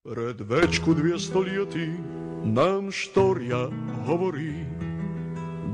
Pred večku 200 leti nam štorija govori,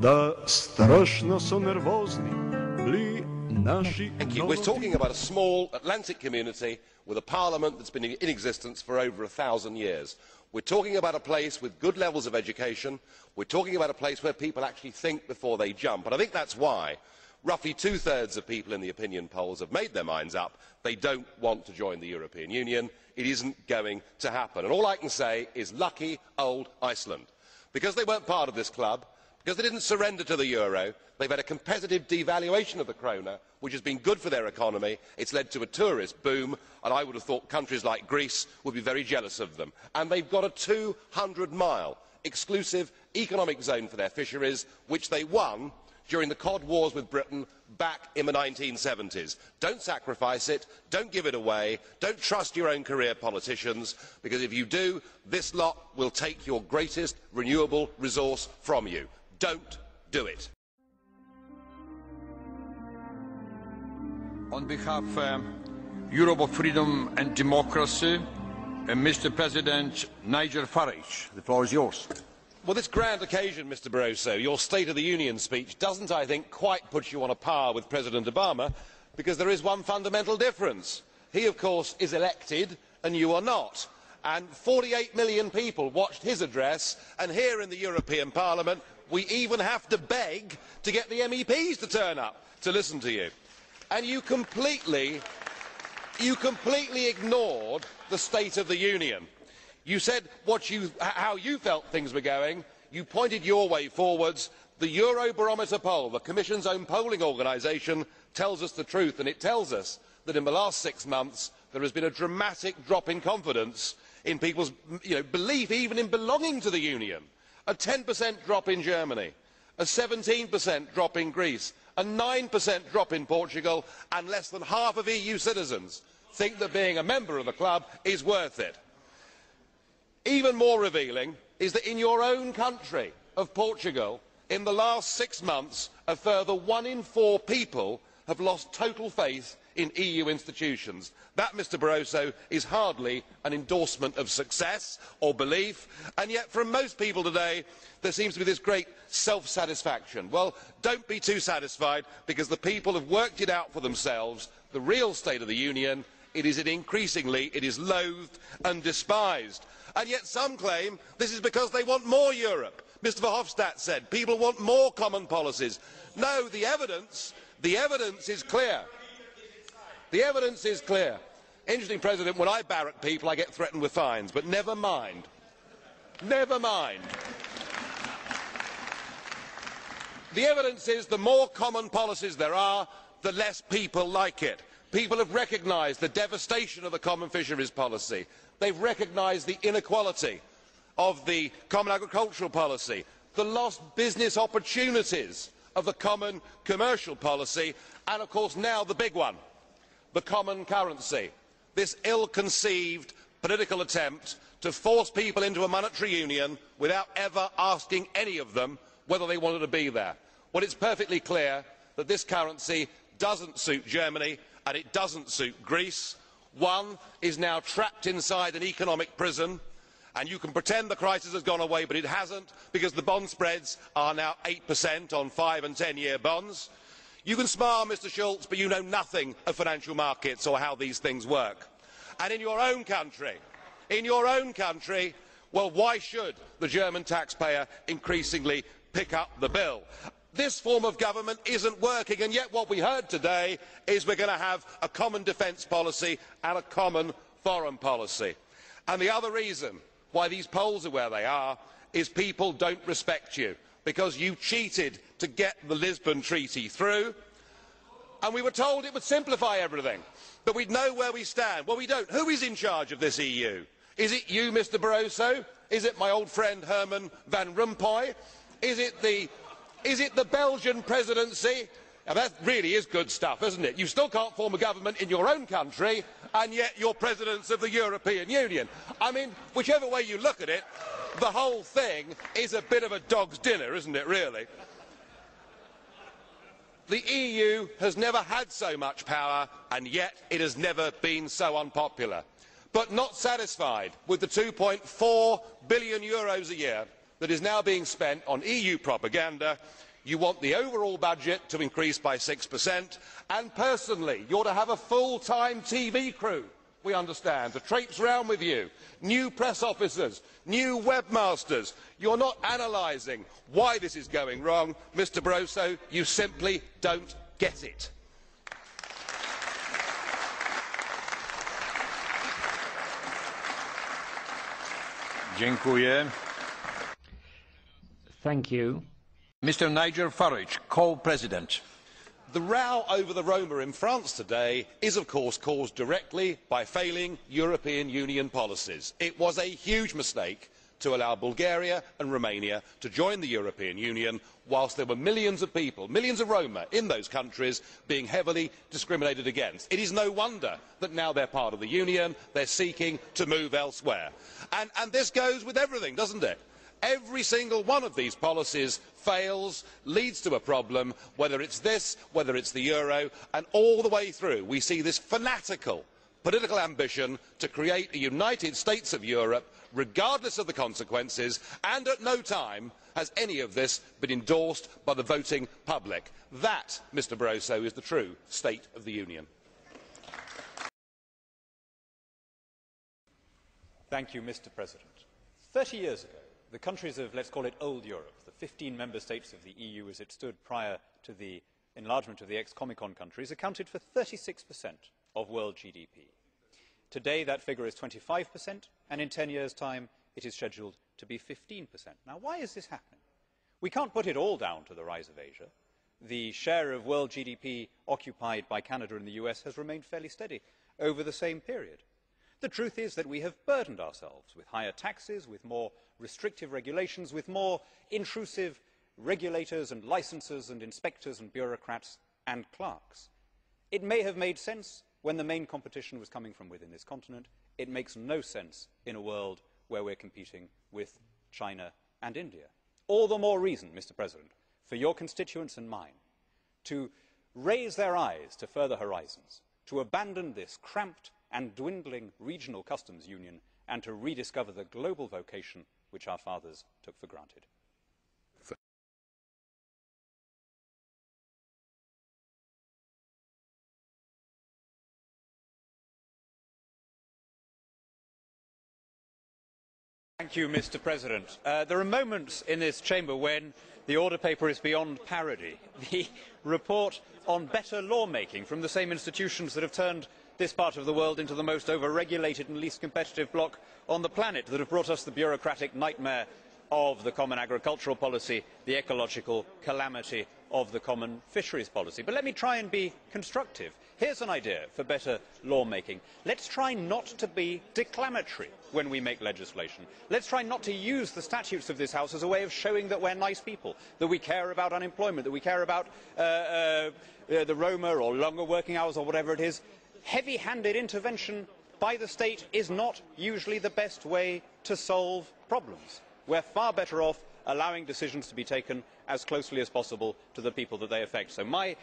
da strašno so nervozni bili naši. Thank you. We're talking about a small Atlantic community with a parliament that's been in existence for over 1,000 years. We're talking about a place with good levels of education. We're talking about a place where people actually think before they jump. And I think that's why roughly two-thirds of people in the opinion polls have made their minds up. They don't want to join the European Union. It isn't going to happen. And all I can say is lucky old Iceland. Because they weren't part of this club, because they didn't surrender to the euro, they've had a competitive devaluation of the krona, which has been good for their economy. It's led to a tourist boom, and I would have thought countries like Greece would be very jealous of them. And they've got a 200-mile exclusive economic zone for their fisheries, which they won during the cod wars with Britain back in the 1970s. Don't sacrifice it, don't give it away, don't trust your own career politicians, because if you do, this lot will take your greatest renewable resource from you. Don't do it. On behalf of Europe of Freedom and Democracy, Mr. President Nigel Farage, the floor is yours. Well, this grand occasion, Mr. Barroso, your State of the Union speech doesn't, I think, quite put you on a par with President Obama, because there is one fundamental difference. He, of course, is elected and you are not. And 48 million people watched his address, and here in the European Parliament we even have to beg to get the MEPs to turn up to listen to you. And you completely ignored the State of the Union. You said how you felt things were going. You pointed your way forwards. The Eurobarometer poll, the Commission's own polling organisation, tells us the truth, and it tells us that in the last 6 months there has been a dramatic drop in confidence in people's belief even in belonging to the Union. A 10% drop in Germany, a 17% drop in Greece, a 9% drop in Portugal, and less than half of EU citizens think that being a member of the club is worth it. Even more revealing is that in your own country of Portugal, in the last 6 months, a further 1 in 4 people have lost total faith in EU institutions. That, Mr. Barroso, is hardly an endorsement of success or belief, and yet from most people today there seems to be this great self-satisfaction. Well, don't be too satisfied, because the people have worked it out for themselves. The real State of the Union, it is loathed and despised. And yet some claim this is because they want more Europe. Mr Verhofstadt said people want more common policies. No, the evidence is clear. The evidence is clear. Interesting, President, when I barrack people I get threatened with fines, but never mind. Never mind. The evidence is the more common policies there are, the less people like it. People have recognised the devastation of the common fisheries policy. They have recognised the inequality of the common agricultural policy, the lost business opportunities of the common commercial policy, and of course now the big one, the common currency. This ill-conceived political attempt to force people into a monetary union without ever asking any of them whether they wanted to be there. Well, it's perfectly clear that this currency doesn't suit Germany and it doesn't suit Greece. One is now trapped inside an economic prison, and you can pretend the crisis has gone away, but it hasn't, because the bond spreads are now 8% on 5- and 10-year bonds. You can smile, Mr Schulz, but you know nothing of financial markets or how these things work. And in your own country, well, why should the German taxpayer increasingly pick up the bill? This form of government isn't working, and yet what we heard today is we're going to have a common defence policy and a common foreign policy. And the other reason why these polls are where they are is people don't respect you, because you cheated to get the Lisbon Treaty through, and we were told it would simplify everything, that we'd know where we stand. Well, we don't. Who is in charge of this EU? Is it you, Mr Barroso? Is it my old friend Herman Van Rompuy? Is it the Belgian presidency? Now, that really is good stuff, isn't it? You still can't form a government in your own country, and yet you're presidents of the European Union. I mean, whichever way you look at it, the whole thing is a bit of a dog's dinner, isn't it, really? The EU has never had so much power, and yet it has never been so unpopular. But not satisfied with the €2.4 billion a year that is now being spent on EU propaganda, you want the overall budget to increase by 6%, and personally, you ought to have a full-time TV crew, we understand, to traipse round with you, new press officers, new webmasters. You are not analysing why this is going wrong. Mr Barroso, you simply don't get it. Dziękuję. Thank you. Mr. Nigel Farage, co-president. The row over the Roma in France today is of course caused directly by failing European Union policies. It was a huge mistake to allow Bulgaria and Romania to join the European Union whilst there were millions of people, millions of Roma in those countries being heavily discriminated against. It is no wonder that now they are part of the Union, they are seeking to move elsewhere. And this goes with everything, doesn't it? Every single one of these policies fails, leads to a problem, whether it is this, whether it is the euro, and all the way through we see this fanatical political ambition to create a United States of Europe, regardless of the consequences, and at no time has any of this been endorsed by the voting public. That, Mr Barroso, is the true State of the Union. Thank you, Mr President. 30 years ago, the countries of, let's call it, old Europe, the 15 member states of the EU as it stood prior to the enlargement of the ex-Comecon countries, accounted for 36% of world GDP. Today that figure is 25%, and in 10 years' time it is scheduled to be 15%. Now, why is this happening? We can't put it all down to the rise of Asia. The share of world GDP occupied by Canada and the US has remained fairly steady over the same period. The truth is that we have burdened ourselves with higher taxes, with more restrictive regulations, with more intrusive regulators and licensors and inspectors and bureaucrats and clerks. It may have made sense when the main competition was coming from within this continent. It makes no sense in a world where we're competing with China and India. All the more reason, Mr President, for your constituents and mine to raise their eyes to further horizons, to abandon this cramped and dwindling regional customs union, and to rediscover the global vocation which our fathers took for granted. Thank you, Mr President. There are moments in this chamber when the order paper is beyond parody. The report on better lawmaking from the same institutions that have turned this part of the world into the most over-regulated and least competitive bloc on the planet, that have brought us the bureaucratic nightmare of the common agricultural policy, the ecological calamity of the common fisheries policy. But let me try and be constructive. Here's an idea for better lawmaking. Let's try not to be declamatory when we make legislation. Let's try not to use the statutes of this House as a way of showing that we're nice people, that we care about unemployment, that we care about the Roma or longer working hours or whatever it is. Heavy-handed intervention by the state is not usually the best way to solve problems. We're far better off allowing decisions to be taken as closely as possible to the people that they affect. So my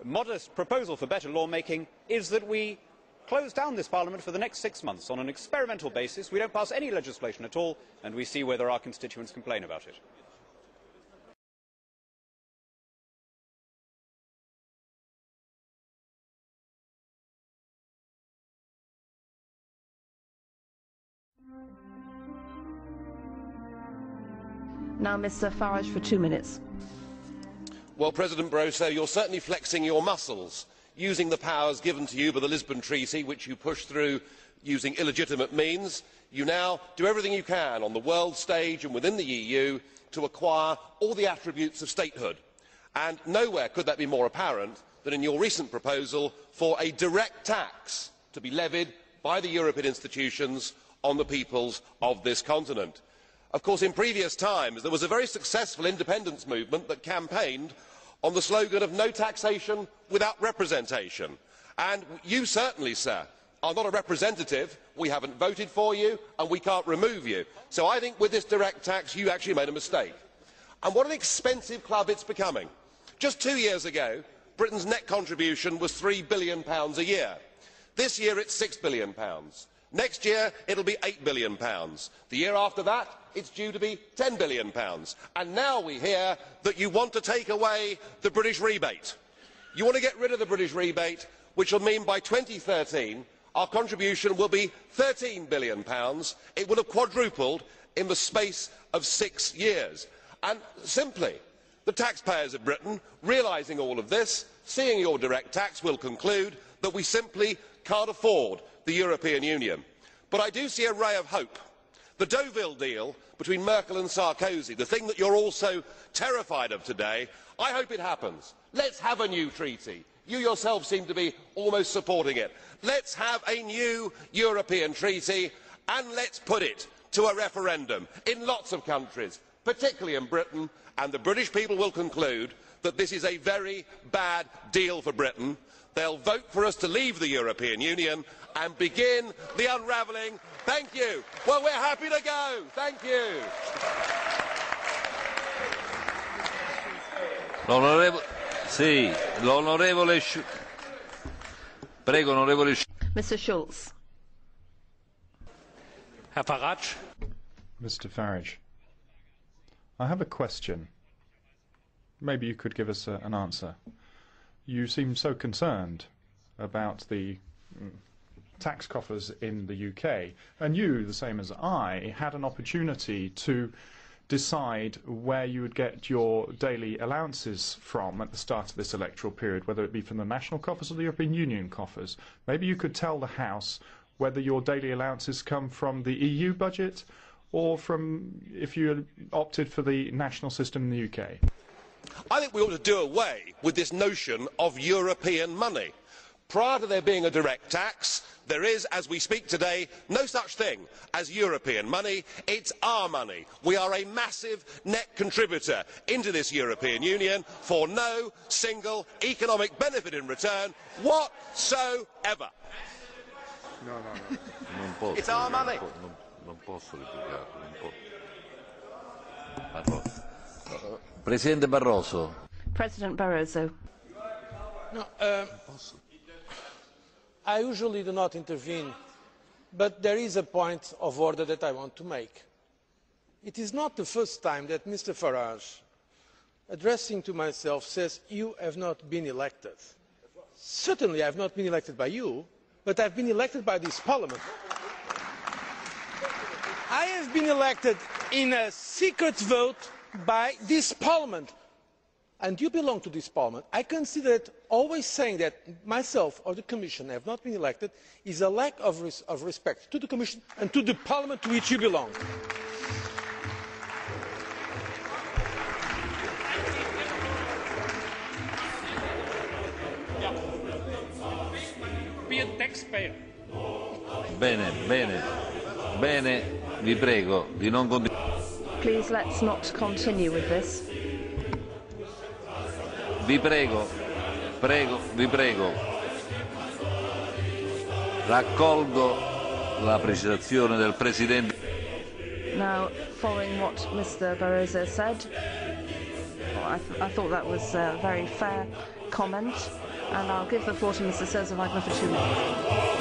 modest proposal for better lawmaking is that we close down this Parliament for the next 6 months on an experimental basis. We don't pass any legislation at all, and we see whether our constituents complain about it. Now, Mr Farage, for 2 minutes. Well, President Barroso, you're certainly flexing your muscles, using the powers given to you by the Lisbon Treaty, which you pushed through using illegitimate means. You now do everything you can on the world stage and within the EU to acquire all the attributes of statehood. And nowhere could that be more apparent than in your recent proposal for a direct tax to be levied by the European institutions on the peoples of this continent. Of course, in previous times there was a very successful independence movement that campaigned on the slogan of no taxation without representation. And you certainly, sir, are not a representative. We haven't voted for you and we can't remove you. So I think with this direct tax you actually made a mistake. And what an expensive club it's becoming. Just 2 years ago, Britain's net contribution was £3 billion a year. This year it's £6 billion. Next year it will be £8 billion. The year after that it is due to be £10 billion. And now we hear that you want to take away the British rebate. You want to get rid of the British rebate, which will mean by 2013 our contribution will be £13 billion. It will have quadrupled in the space of 6 years. And simply, the taxpayers of Britain, realising all of this, seeing your direct tax, will conclude that we simply can't afford the European Union. But I do see a ray of hope. The Deauville deal between Merkel and Sarkozy, the thing that you're all so terrified of today, I hope it happens. Let's have a new treaty. You yourself seem to be almost supporting it. Let's have a new European treaty and let's put it to a referendum in lots of countries, particularly in Britain, and the British people will conclude that this is a very bad deal for Britain. They'll vote for us to leave the European Union and begin the unravelling. Thank you. Well, we're happy to go. Thank you. Mr. Schulz. Herr Farage. Mr. Farage, I have a question. Maybe you could give us an answer. You seem so concerned about the tax coffers in the UK, and you, the same as I, had an opportunity to decide where you would get your daily allowances from at the start of this electoral period, whether it be from the national coffers or the European Union coffers. Maybe you could tell the House whether your daily allowances come from the EU budget or from if you opted for the national system in the UK. I think we ought to do away with this notion of European money. Prior to there being a direct tax, there is, as we speak today, no such thing as European money. It's our money. We are a massive net contributor into this European Union for no single economic benefit in return whatsoever. No. It's our money. Non posso Presidente Barroso. President Barroso. No, I usually do not intervene, but there is a point of order that I want to make. It is not the first time that Mr. Farage, addressing to myself, says, "You have not been elected." Certainly I have not been elected by you, but I have been elected by this Parliament. I have been elected in a secret vote by this Parliament, and you belong to this Parliament. I consider that always saying that myself or the Commission have not been elected is a lack of respect to the Commission and to the Parliament to which you belong. Be a taxpayer. Bene, vi prego di non continuare. Please let's not continue with this. Vi prego. Raccolgo la precisazione del Presidente. Now, following what Mr. Barroso said, I thought that was a very fair comment, and I'll give the floor to Mr. Sosa Wagner for 2 minutes.